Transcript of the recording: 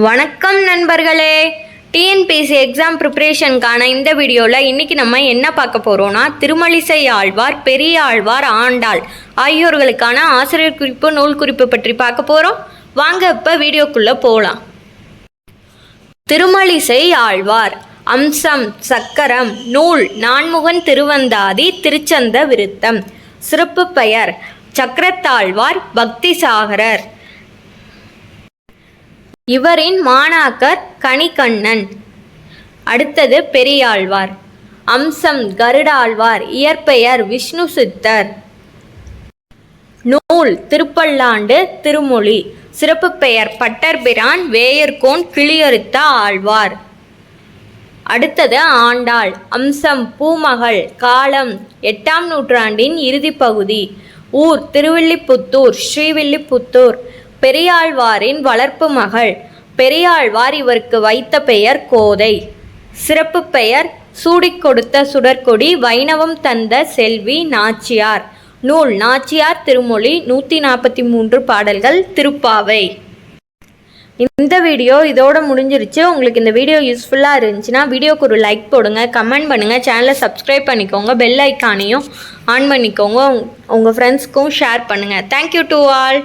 வணக்கம் நண்பர்களே, TNPSC exam ப்ரிப்பரேஷனுக்கான இந்த வீடியோவில் இன்றைக்கி நம்ம என்ன பார்க்க போகிறோன்னா, திருமழிசை ஆழ்வார், பெரிய ஆழ்வார், ஆண்டாள் ஆகியோர்களுக்கான ஆசிரியர் குறிப்பு, நூல் குறிப்பு பற்றி பார்க்க போகிறோம். வாங்க இப்போ வீடியோக்குள்ளே போகலாம். திருமழிசை ஆழ்வார். அம்சம் சக்கரம். நூல் நான்முகன் திருவந்தாதி திருச்சந்த விருத்தம். சிறப்பு பெயர் சக்கரத்தாழ்வார், பக்தி சாகரர். இவரின் மாணாக்கர் கணிகண்ணன். அடுத்தது பெரியாழ்வார். அம்சம் கருடாழ்வார். இயற்பெயர் விஷ்ணு சித்தர். நூல் திருப்பல்லாண்டு திருமொழி. சிறப்பு பெயர் பட்டர்பிரான், வேயர்கோன், கிளியறுத்த ஆழ்வார். அடுத்தது ஆண்டாள். அம்சம் பூமகள். காலம் 8ஆம் நூற்றாண்டின் இறுதி பகுதி. ஊர் திருவில்லிபுத்தூர், ஸ்ரீவில்லிபுத்தூர். பெரியாழ்வாரின் வளர்ப்பு மகள். பெரியாழ்வார் இவருக்கு வைத்த பெயர் கோதை. சிறப்பு பெயர் சூடிக் கொடுத்த சுடற்கொடி, வைணவம் தந்த செல்வி, நாச்சியார். நூல் நாச்சியார் திருமொழி, 143 பாடல்கள், திருப்பாவை. இந்த வீடியோ இதோட முடிஞ்சிருச்சு. உங்களுக்கு இந்த வீடியோ யூஸ்ஃபுல்லாக இருந்துச்சுன்னா வீடியோக்கு ஒரு லைக் போடுங்க, கமெண்ட் பண்ணுங்கள், சேனலை சப்ஸ்கிரைப் பண்ணிக்கோங்க, பெல் ஐக்கானையும் ஆன் பண்ணிக்கோங்க, உங்கள் ஃப்ரெண்ட்ஸ்க்கும் ஷேர் பண்ணுங்கள். Thank you to all.